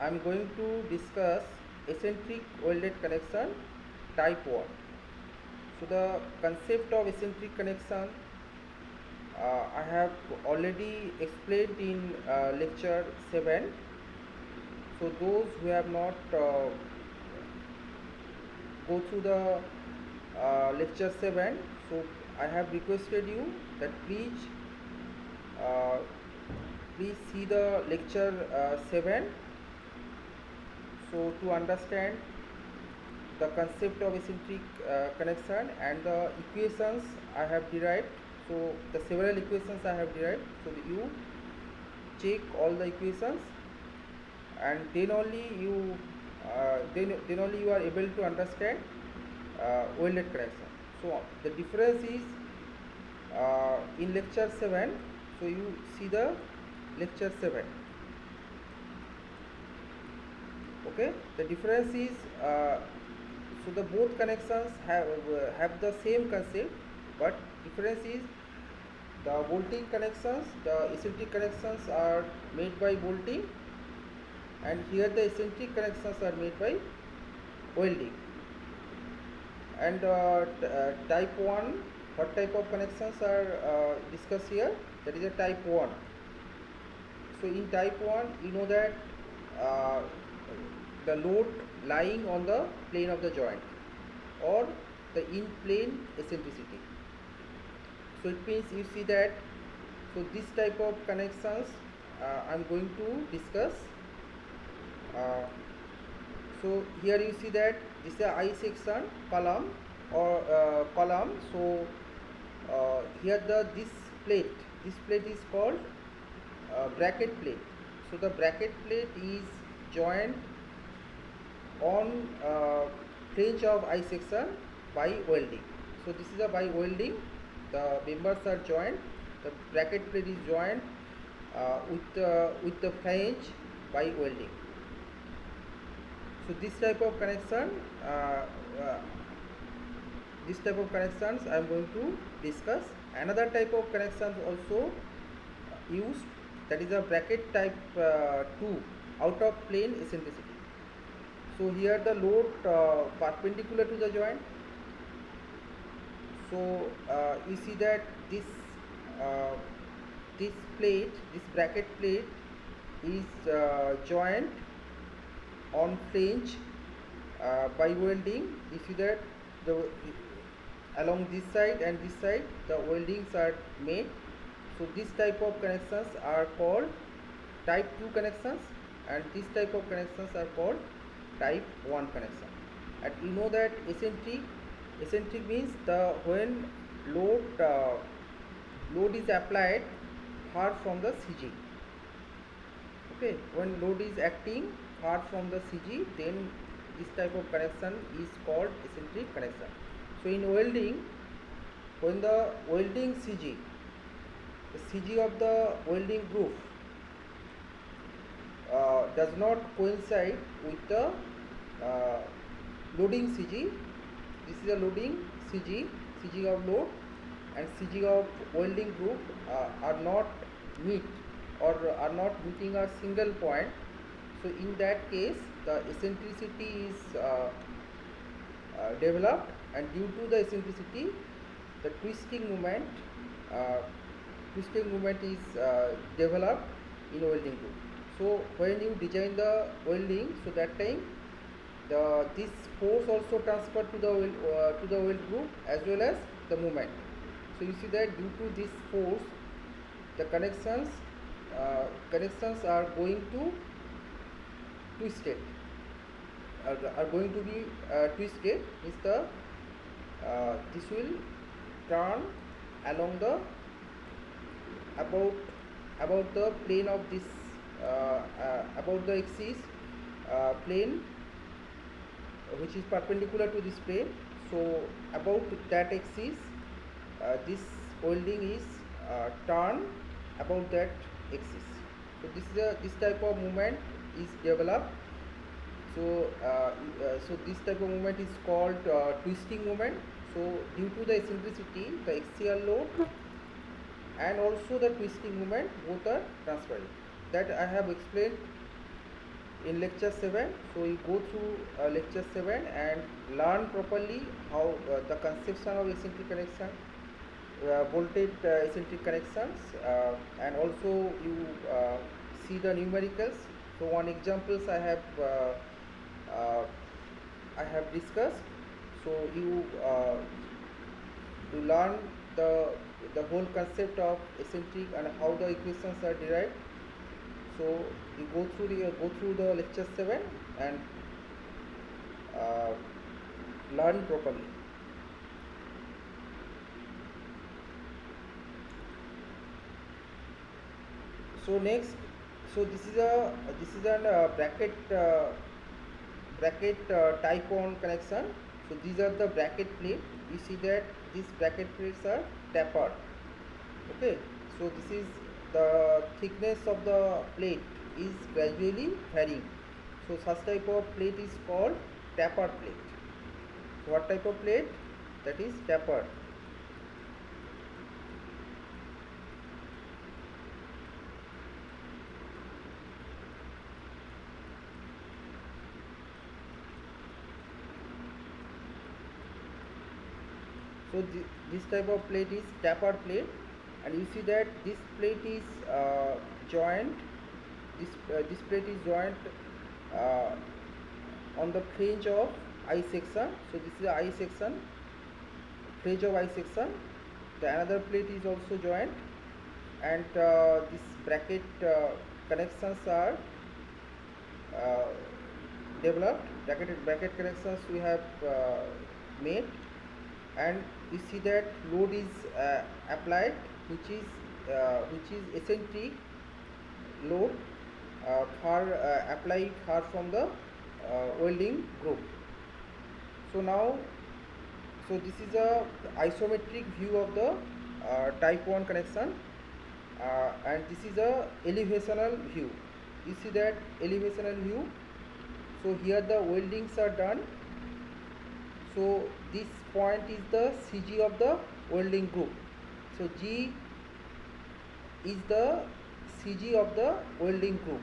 I'm going to discuss eccentric welded connection type 1. So the concept of eccentric connection I have already explained in lecture 7. So those who have not go through the lecture 7, so I have requested you that uh, please see the lecture 7, so to understand the concept of eccentric connection and the equations I have derived. So the several equations I have derived, so you check all the equations, and then only you then only you are able to understand welded connection. So the difference is in lecture 7, so you see the lecture 7. Okay, the difference is so the both connections have the same concept, but difference is the bolting connections, the eccentric connections are made by bolting, and here the eccentric connections are made by welding. And type 1, what type of connections are discussed here? That is a type 1. So in type 1, you know that uh, the load lying on the plane of the joint, or the in plane eccentricity. So it means you see that, so this type of connections I'm going to discuss. uh, so here you see that this is a I section column or column. So here this plate is called bracket plate. So the bracket plate is joined on flange of I section by welding. So this is a by welding. The members are joined. The bracket plate is joined with the flange by welding. So this type of connection, this type of connections I am going to discuss. Another type of connections also used, that is a bracket type 2, out of plane eccentricity. So here the load perpendicular to the joint. So you see that uh, this bracket plate is joined on flange by welding. You see that the along this side and this side the weldings are made. So this type of connections are called type 2 connections, and this type of connections are called type 1 connection. And you know that eccentric means the when load is applied far from the CG. Okay, when load is acting far from the CG, then this type of connection is called eccentric connection. So in welding, when the welding CG, the CG of the welding groove does not coincide with the uh, loading CG. This is a loading CG of load, and CG of welding groove are not meet or are not meeting a single point. So in that case, the eccentricity is developed, and due to the eccentricity, the uh, twisting moment is developed in welding group. So when you design the welding, so that time this force also transferred to the weld group as well as the moment. So you see that due to this force, the connections are going to twisted, are going to be twisted. Means the this will turn along the about the plane of this about the axis plane which is perpendicular to this plane. So about that axis, this welding is turned about that axis. So this type of movement is developed. So so this type of movement is called twisting movement. So due to the eccentricity, the axial load and also the twisting movement both are transferring. That I have explained in lecture 7. So you go through lecture 7 and learn properly how the conception of eccentric connection, voltage eccentric connections, and also you see the numericals. So one examples uh, I have discussed. So you learn the the whole concept of eccentric and how the equations are derived. So you go through the lecture 7 and uh, learn properly. So next, so this is an bracket type 1 connection. So these are the bracket plate. You see that these bracket plates are tapered. Okay, so this is the thickness of the plate is gradually varying. So such type of plate is called tapered plate. So what type of plate? That is tapered. So this type of plate is tapered plate, and you see that this plate is joint. This plate is joint uh, on the fringe of I section. So this is the I section, fringe of I section. The another plate is also joint, and this bracket connections are uh, developed. Bracket connections we have made, and you see that load is applied, which is eccentric load applied far from the welding group. So now, so this is a isometric view of the type 1 connection, and this is a elevational view. You see that elevational view. So here the weldings are done. So this point is the CG of the welding group. So G is the CG of the welding group.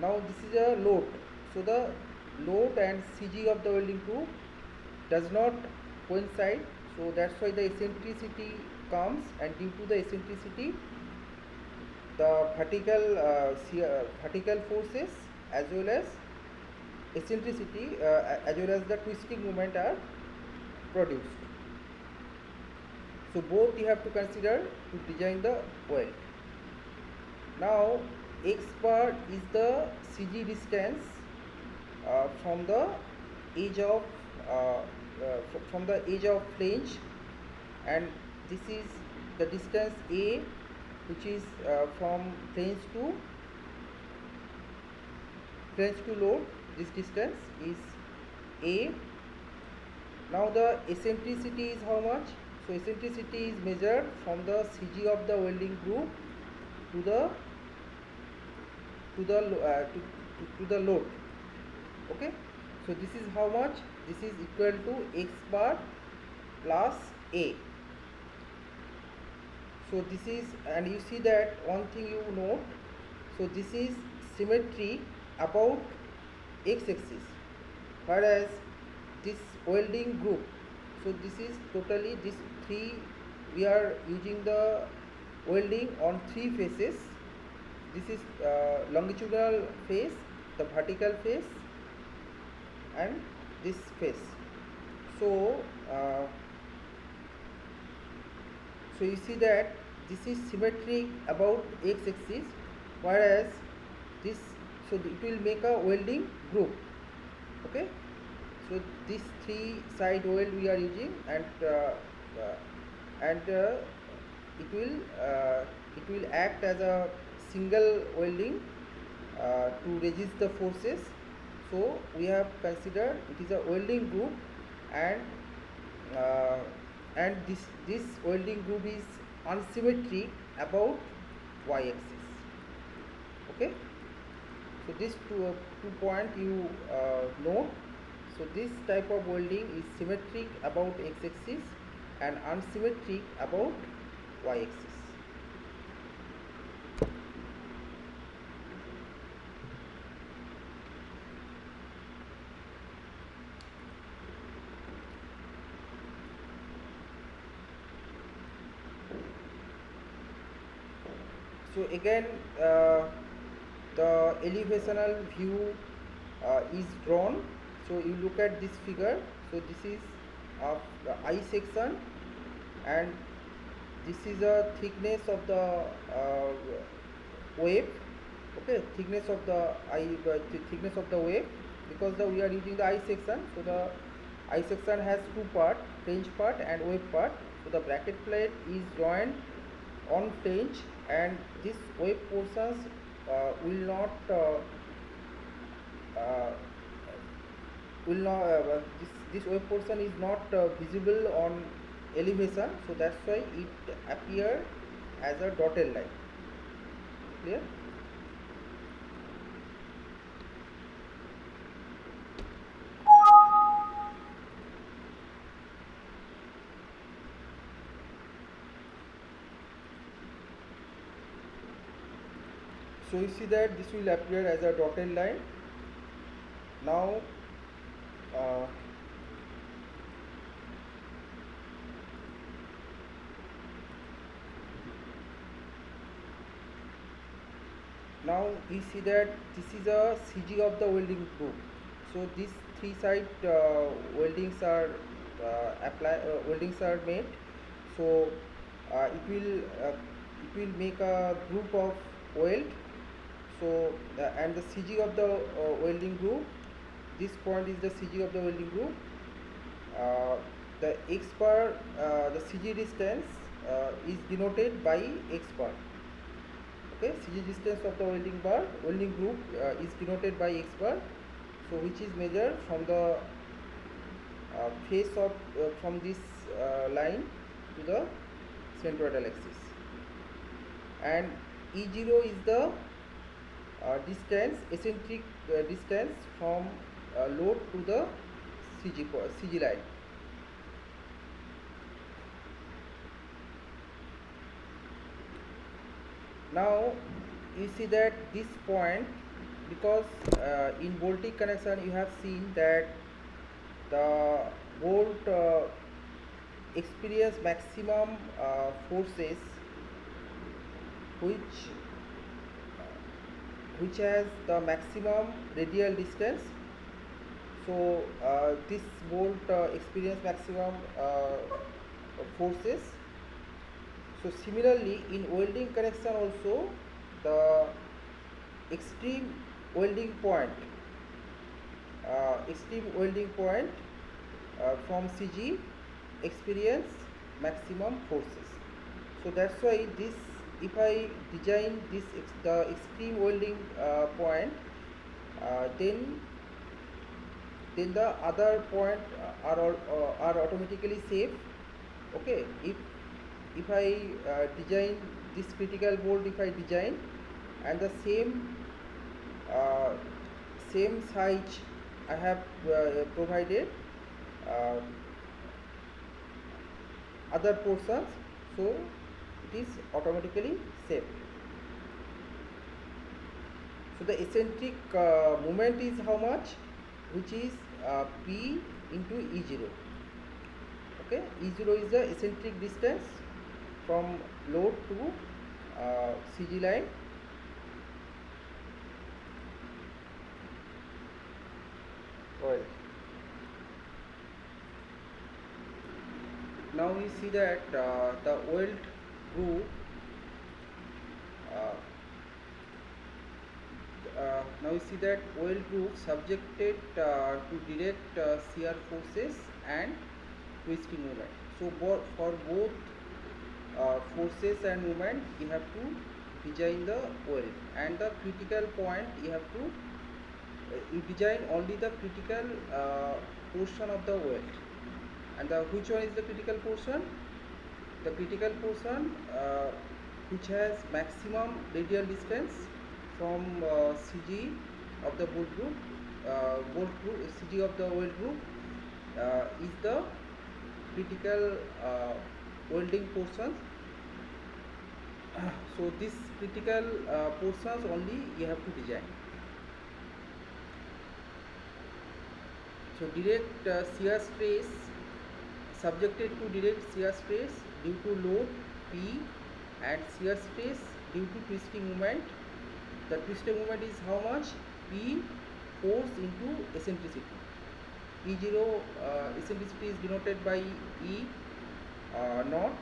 Now this is a load. So the load and CG of the welding group does not coincide. So that's why the eccentricity comes, and due to the eccentricity, the vertical forces as well as eccentricity as well as the twisting moment are produced. So both you have to consider to design the weld. Now x bar is the CG distance from the edge of flange, and this is the distance A, which is from flange to load. This distance is A. Now the eccentricity is how much? So eccentricity is measured from the CG of the welding group to the load. Okay. So this is how much? This is equal to x bar plus A. So this is, and you see that one thing you note. So this is symmetry about x-axis, whereas this welding group, so this is totally this three, we are using the welding on three faces. This is longitudinal face, the vertical face, and this face. So so you see that this is symmetric about x-axis, whereas this, so it will make a welding group. Okay, so this three side weld we are using, and it will act as a single welding to resist the forces. So we have considered it is a welding group, and this welding group is unsymmetric about y-axis. Okay, so this two point you note. So this type of welding is symmetric about x-axis and unsymmetric about y-axis. So again, the elevational view is drawn. So you look at this figure. So this is the I section, and this is the thickness of the wave. Okay, thickness of the thickness of the wave, because we are using the I section. So the I section has two part, flange part and wave part. So the bracket plate is joined on flange, and this wave portions will not uh, this wave portion is not visible on elevation, so that's why it appear as a dotted line. Clear? So you see that this will appear as a dotted line. Now uh, now we see that this is a CG of the welding group. So these three side weldings are made. So it will make a group of weld. So and the CG of the welding group, this point is the CG of the welding group. Uh, the X bar, the CG distance is denoted by X bar. Okay, CG distance of the welding group is denoted by X bar. So which is measured from the face of from this line to the centroidal axis, and E0 is the distance, eccentric distance from load to the CG line. Now you see that this point, because in bolting connection you have seen that the bolt experience maximum forces which has the maximum radial distance. So this bolt experience maximum forces. So similarly in welding connection also, the extreme welding point from CG experience maximum forces. So that's why this, if I design this the extreme welding point, then the other point are automatically safe. Okay, if I design this critical bolt, if I design, and the uh, same size I have provided other portions, so it is automatically safe. So the eccentric moment is how much, which is P into E0. Okay, E0 is the eccentric distance from load to CG line. Well, now we see that the weld groove uh, now we see that weld groove subjected to direct shear forces and twisting moment. So for both forces and moment, you have to design the weld, and the critical point you have to you design only the critical portion of the weld. And which one is the critical portion? The critical portion which has maximum radial distance from CG of the bolt group CG of the weld group is the critical welding portions. So this critical portions only you have to design. So direct shear stress, subjected to direct shear stress due to load P, and shear stress due to twisting moment. The twisting moment is how much? E force into eccentricity. E0 eccentricity is denoted by E naught.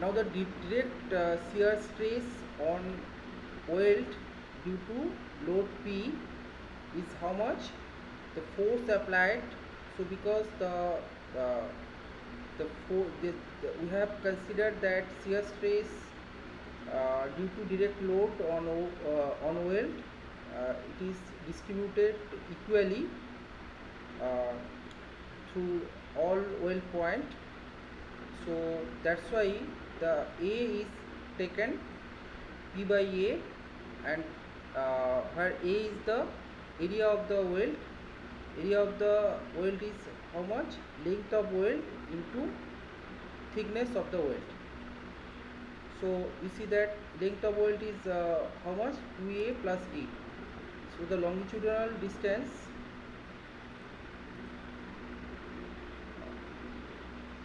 Now the direct shear stress on weld due to load P is how much? The force applied. So because uh, we have considered that shear stress due to direct load on weld, it is distributed equally uh, through all weld point. So that's why the A is taken P by A, and where A is the area of the weld. Area of the weld is how much? Length of weld into thickness of the weld. So you see that length of weld is how much? 2A plus D. So the longitudinal distance,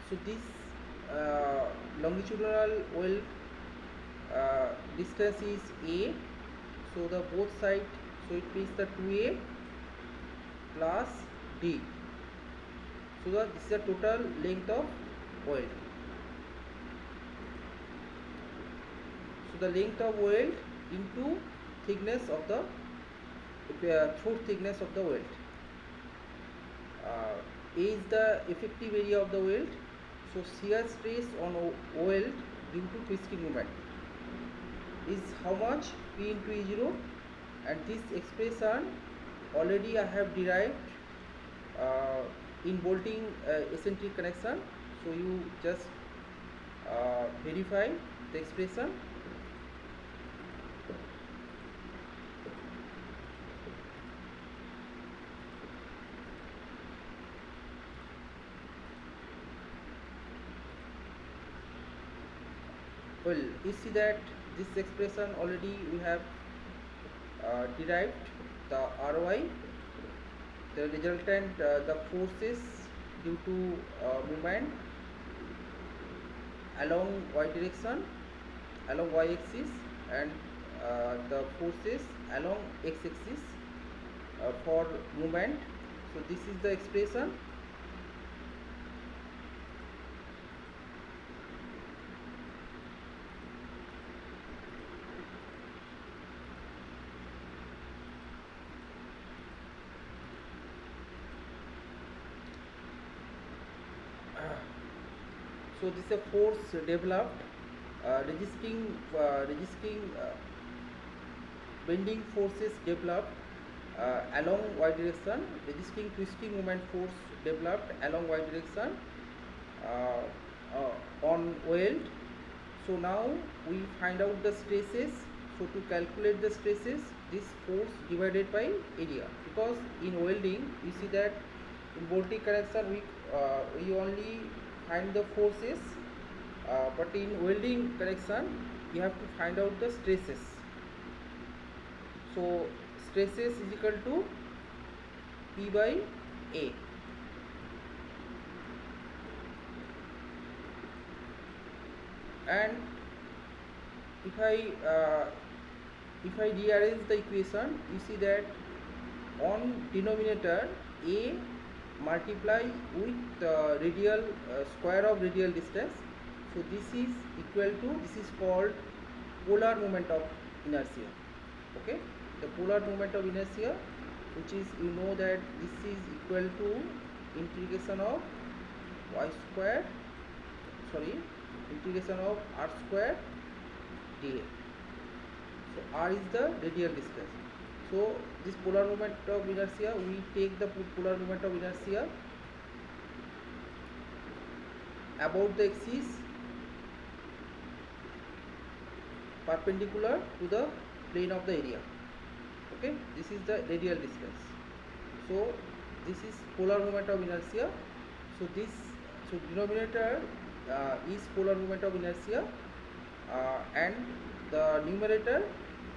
so this longitudinal weld distance is A. So the both side, so it means the 2A plus D. So this is the total length of weld. So the length of weld into thickness of the throat thickness of the weld. A is the effective area of the weld. So shear stress on weld due to twisting moment is how much? P into E0, and this expression already I have derived in bolting eccentric connection. So you just verify the expression. Well, you see that this expression already we have derived the Ry, the resultant the forces due to movement along y direction, along y axis, and the forces along x axis for movement. So this is the expression. So this is a force developed resisting bending forces developed along y direction, resisting twisting moment force developed along y direction on weld. So now we find out the stresses. So to calculate the stresses, this force divided by area, because in welding you see that in bolting connection we only find the forces, but in welding connection you have to find out the stresses. So stresses is equal to P by A. And if I rearrange the equation, you see that on denominator A multiply with radial square of radial distance. So this is equal to, this is called polar moment of inertia. Okay, the polar moment of inertia, which is, you know that this is equal to integration of y square, sorry, integration of r square dA. So r is the radial distance. So this polar moment of inertia, we take the polar moment of inertia about the axis perpendicular to the plane of the area. Okay, this is the radial distance. So this is polar moment of inertia. So this, so denominator is polar moment of inertia, and the numerator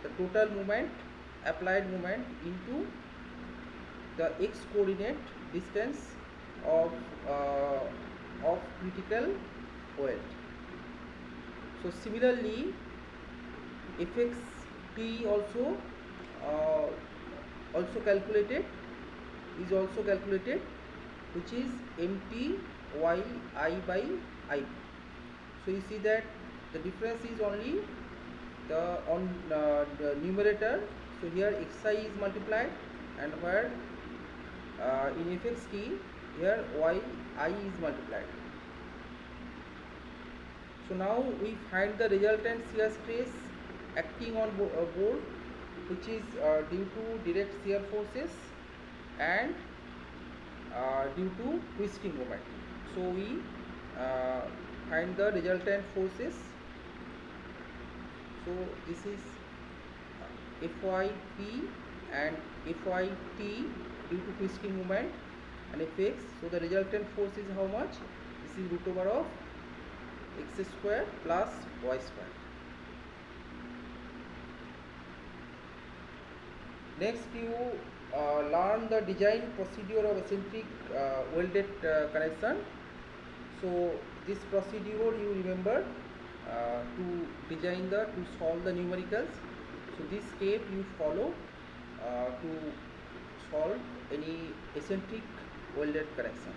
the total moment, applied moment into the x coordinate distance of of critical weld. So similarly, fxt uh, also calculated is also calculated, which is mt y I by ip. So you see that the difference is only the on the numerator. So here xi is multiplied, and where in fxt here y I is multiplied. So now we find the resultant shear stress acting on board, which is due to direct shear forces and due to twisting moment. So we uh, find the resultant forces. So this is fyp and fyt due to twisting moment and fx. So the resultant force is how much? This is root over of x square plus y square. Next, you learn the design procedure of eccentric welded connection. So this procedure you remember to design to solve the numericals. So this step you follow to solve any eccentric welded connection.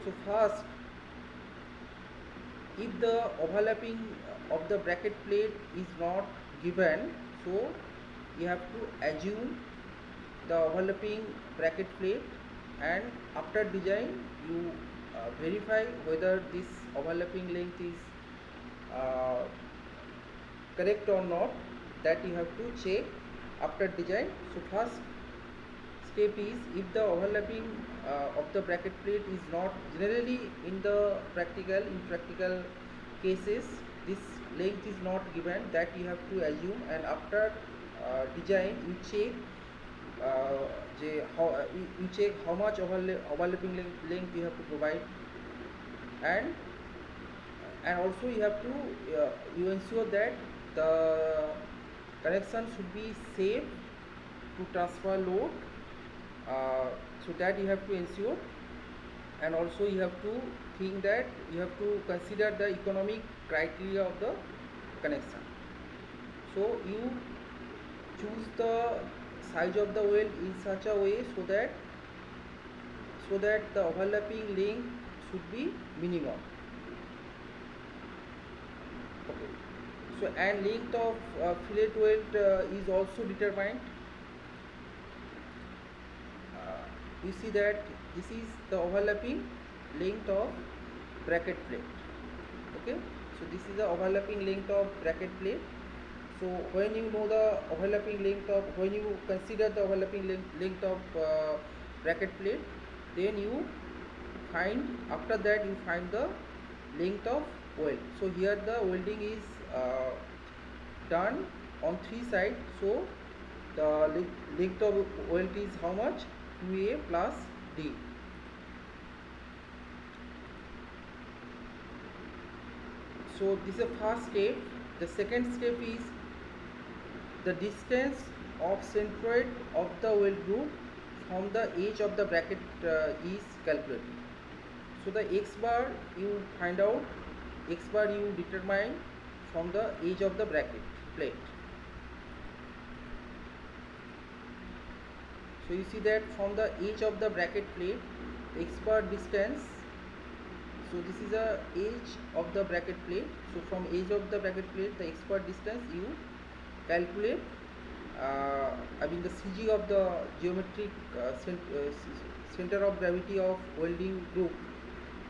So first, if the overlapping of the bracket plate is not given, so you have to assume the overlapping bracket plate, and after design you verify whether this overlapping length is correct or not. That you have to check after design. So first step is, if the overlapping of the bracket plate is not generally in the practical cases, this length is not given, that you have to assume, and after design you check you check how much overlapping length you have to provide, and also you have to you ensure that the connection should be safe to transfer load. So that you have to ensure, and also you have to think that you have to consider the economic criteria of the connection. So you choose the size of the weld in such a way so that the overlapping length should be minimum. Okay. So and length of fillet weld is also determined. You see that this is the overlapping length of bracket plate. Okay, so this is the overlapping length of bracket plate. So when you know the overlapping length of, when you consider the overlapping length of bracket plate, then you find, after that you find the length of weld. So here the welding is done on three sides. So the length of weld is how much? 2a plus d. So this is the first step. The second step is the distance of centroid of the weld group from the edge of the bracket is calculated. So the x bar you find out, x bar you determine from the edge of the bracket plate. So you see that from the edge of the bracket plate, x bar distance. So this is the edge of the bracket plate. So from edge of the bracket plate, the x bar distance you calculate. I mean the CG of the geometric center of gravity of welding group.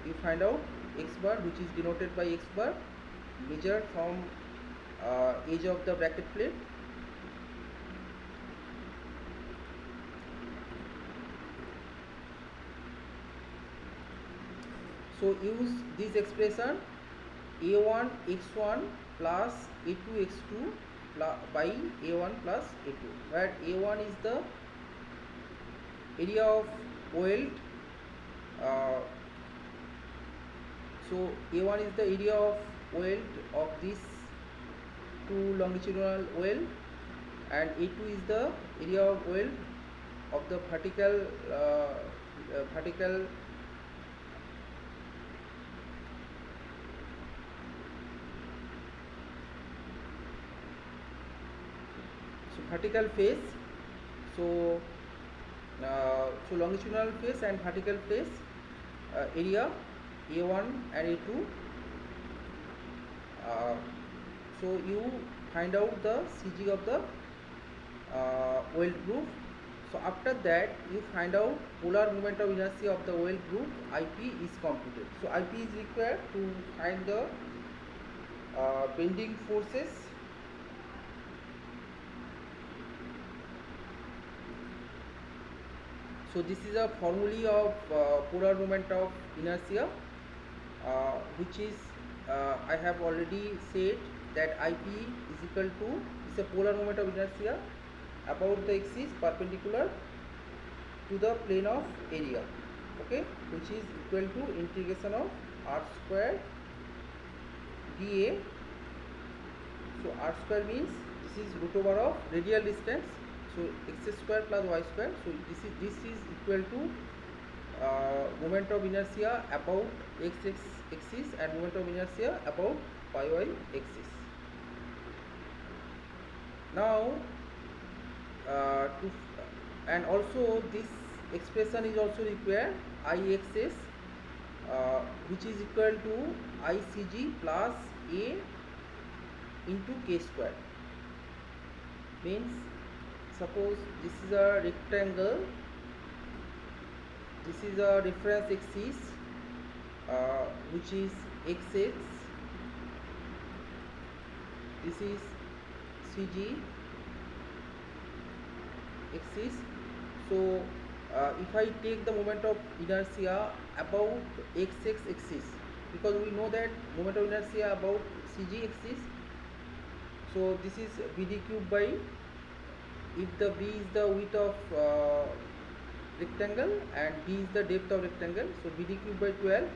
You find out x bar, which is denoted by x bar, measured from edge of the bracket plate. So use this expression a1 x1 plus a2 x2 by a1 plus a2, where a1 is the area of weld. So a1 is the area of weld of this two longitudinal weld, and a2 is the area of weld of the vertical So vertical face, so longitudinal face and vertical face area A1 and A2. So you find out the CG of the weld groove. So after that you find out polar moment of inertia of the weld groove. IP is computed. So IP is required to find the bending forces. So this is a formulae of polar moment of inertia, which is I have already said that IP is equal to, is a polar moment of inertia about the axis perpendicular to the plane of area, okay, which is equal to integration of r square dA. So r square means this is root over of radial distance, so x square plus y square. So this is equal to moment of inertia about x axis and moment of inertia about y axis. Now and also this expression is also required, Ixs which is equal to ICG plus A into K square. Means suppose this is a rectangle, this is a reference axis which is xx, this is CG axis. So if I take the moment of inertia about xx axis, because we know that moment of inertia about CG axis, so this is BD cube by, if the B is the width of rectangle and B is the depth of rectangle, so BD cube by 12.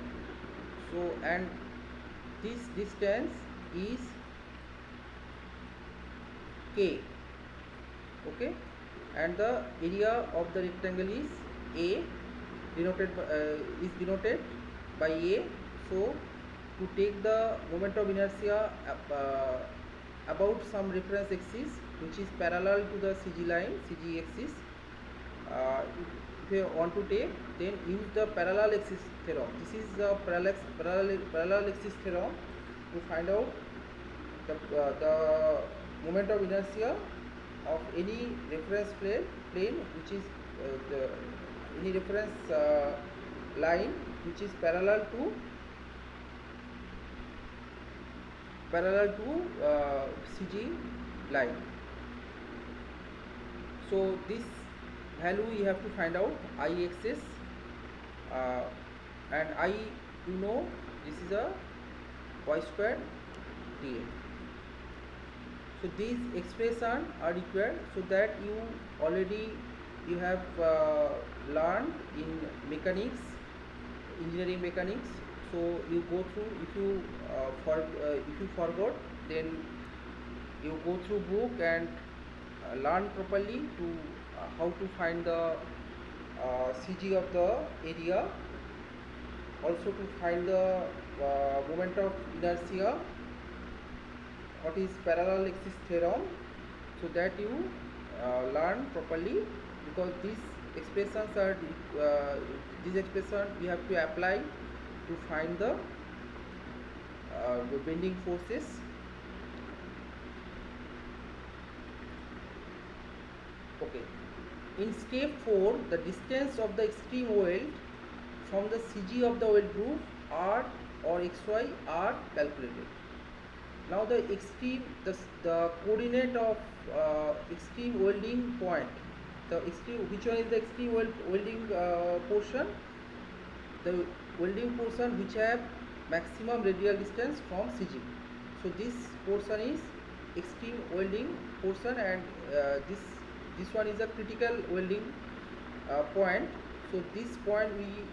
So and this distance is K, okay, and the area of the rectangle is A, denoted by, is denoted by A. So to take the moment of inertia about some reference axis which is parallel to the CG line, CG axis, if you want to take, then use the parallel axis theorem. This is the parallel axis theorem to find out the moment of inertia of any reference plane which is any reference line which is parallel to CG line. So this value you have to find out, Ixs, and I, you know, this is a y square dA. So these expressions are required, so that you have learned in mechanics, engineering mechanics. So you go through, if you forgot, then you go through book and learn properly to how to find the CG of the area, also to find the moment of inertia, what is parallel axis theorem, so that you learn properly, because these expressions are these expressions we have to apply to find the bending forces. Okay. In step 4, the distance of the extreme weld from the CG of the weld groove R or XY are calculated. Now the extreme, the coordinate of extreme welding point, the extreme, which one is the extreme welding portion? The welding portion which have maximum radial distance from CG. So this portion is extreme welding portion, and this one is a critical welding point. So this point we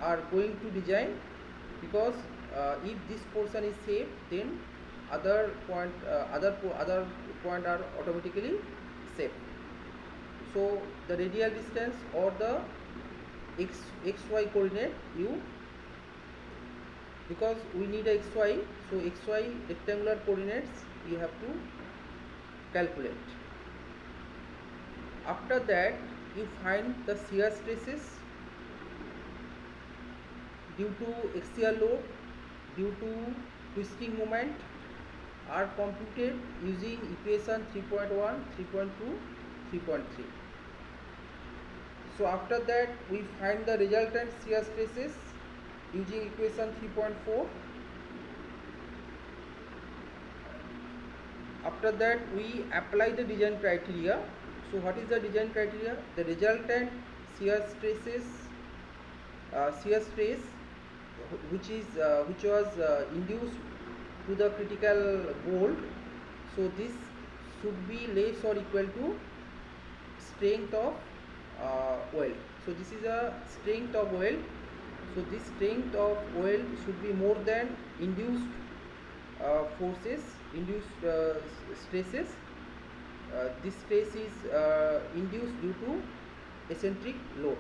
are going to design, because if this portion is safe, then other point are automatically safe. So the radial distance or the xy coordinate, because we need a xy, so xy rectangular coordinates you have to calculate. After that, you find the shear stresses due to axial load, due to twisting moment are computed using equation 3.1, 3.2, 3.3. So after that we find the resultant shear stresses using equation 3.4. After that we apply the design criteria. So what is the design criteria? The resultant shear stresses, shear stress which was induced to the critical bolt. So this should be less or equal to strength of weld. So this is a strength of weld. So this strength of weld should be more than induced forces, induced stresses. This stress is induced due to eccentric load.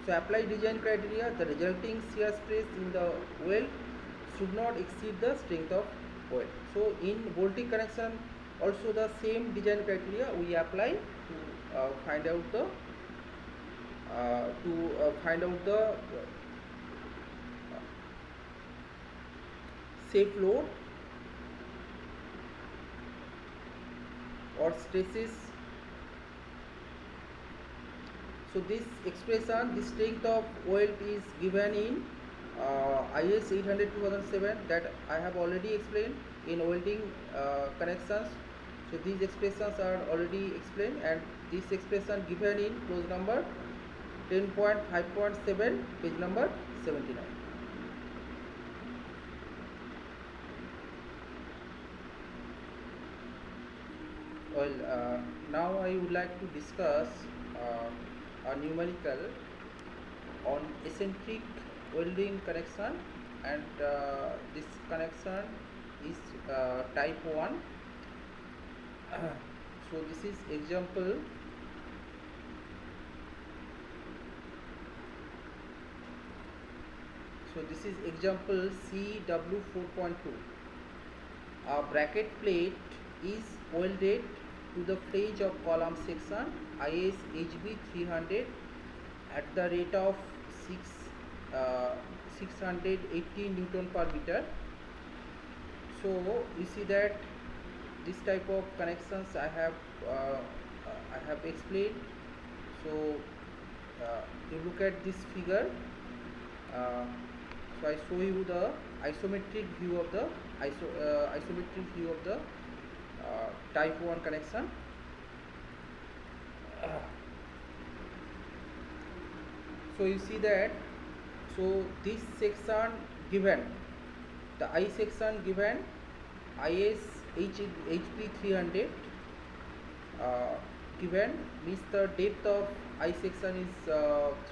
So apply design criteria. The resulting shear stress in the weld should not exceed the strength of weld. So in bolting connection also the same design criteria we apply to find out the safe load or stresses. So this expression, the strength of weld is given in IS 800/2007 that I have already explained in welding connections. So these expressions are already explained, and this expression given in clause number 10.5.7, page number 79. Well, now I would like to discuss a numerical on eccentric welding connection, and this connection is type 1. So this is example. So this is example CW4.2. A bracket plate is welded to the flange of column section IS HB 300 at the rate of 680 Newton per meter. So you see that this type of connections I have explained. So you look at this figure. So I show you the isometric view of the type 1 connection. So you see that, so this section given, the I section given IS HB 300 given, means the depth of I section is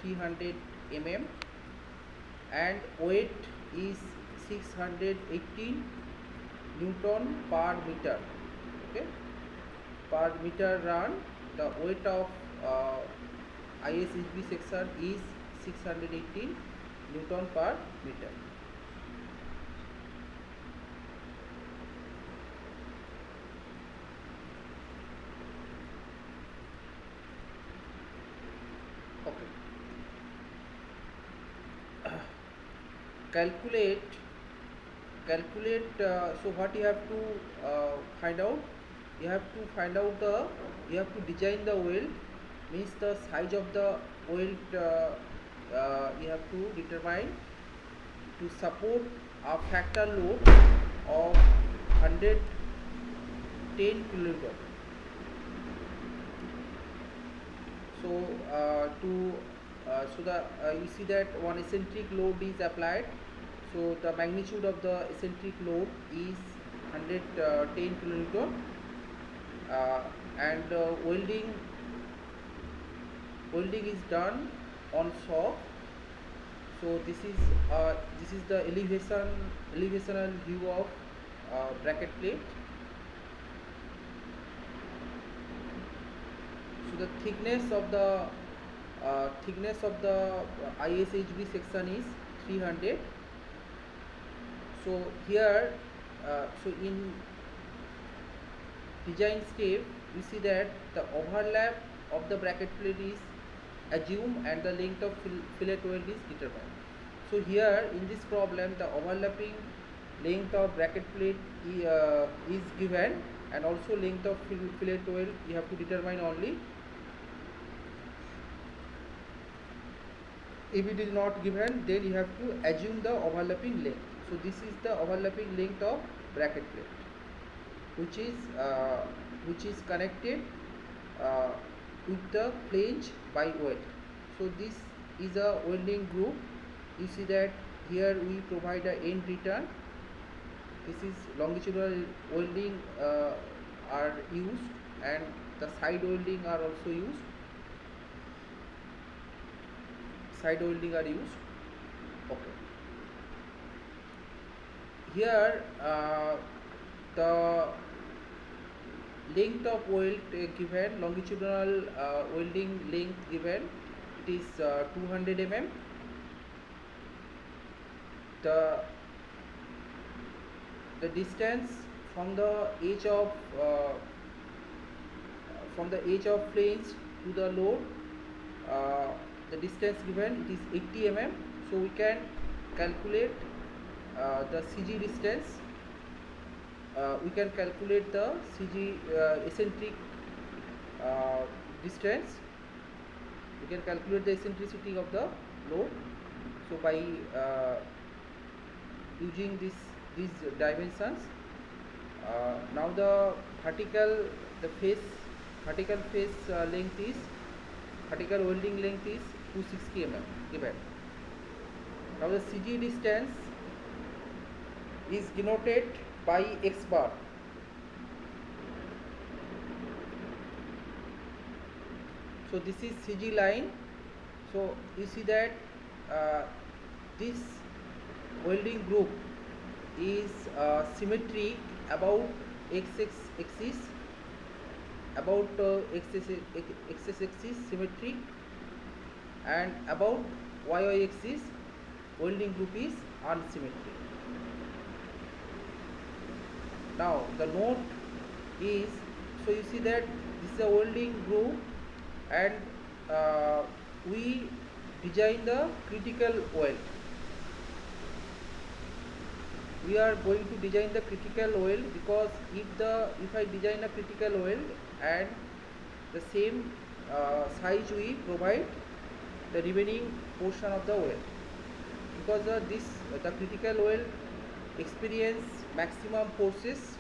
300 mm and weight is 618 Newton per meter. Okay, per meter run, the weight of ISHB section is 618 Newton per meter. Okay. Calculate. So what you have to find out? You have to design the weld, means the size of the weld you have to determine to support a factor load of 110 kN. So you see that one eccentric load is applied. So the magnitude of the eccentric load is 110 kN, and welding is done on saw. So this is the elevational view of bracket plate. So the thickness of the ISHB section is 300. So here, so in design step, we see that the overlap of the bracket plate is assumed and the length of fillet weld is determined. So here in this problem the overlapping length of bracket plate is given, and also length of fillet weld you have to determine only. If it is not given, then you have to assume the overlapping length. So this is the overlapping length of bracket plate, which is connected uh, with the flange by weld. So this is a welding group. You see that here we provide a end return. This is longitudinal welding are used, and the side welding are also used. Side welding are used. Okay. Here the length of weld given, longitudinal welding length given, it is 200 mm. The distance from the edge of flange to the load, the distance given, it is 80 mm. So we can calculate the CG distance. We can calculate the CG eccentric distance. We can calculate the eccentricity of the load. So by using these dimensions, now the vertical face length is, vertical welding length is 260 mm given. Now the CG distance is denoted by X bar. So this is CG line. So you see that this welding group is symmetric about x-axis, about x-axis symmetric, and about y-axis welding group is unsymmetric. Now the note is, so you see that this is a welding group, and we design the critical weld. We are going to design the critical weld, because if I design a critical weld and the same size we provide the remaining portion of the weld, because the critical weld experience maximum forces.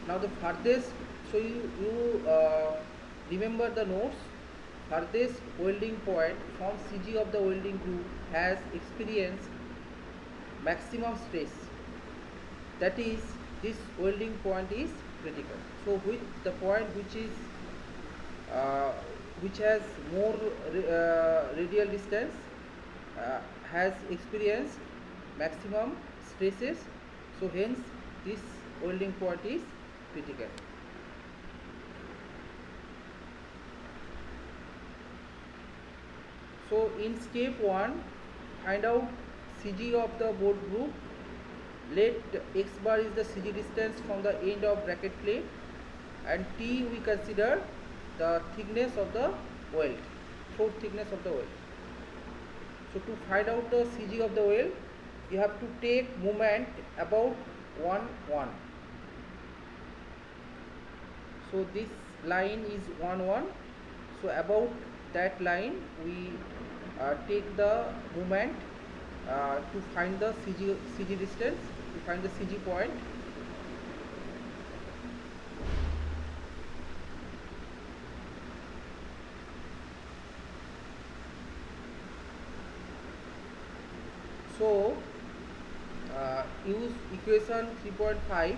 Now the farthest, so you remember the notes. Farthest welding point from CG of the welding group has experienced maximum stress. That is, this welding point is critical. So with the point which has more radial distance has experienced maximum stresses. So hence this welding point is critical. So in step 1, find out CG of the bolt group. Let X bar is the CG distance from the end of bracket plate, and T we consider the thickness of the weld, throat thickness of the weld. So to find out the CG of the weld, you have to take moment about 1, 1. So this line is 1, 1. So about that line we take the moment to find the CG distance, to find the CG point. So use equation 3.5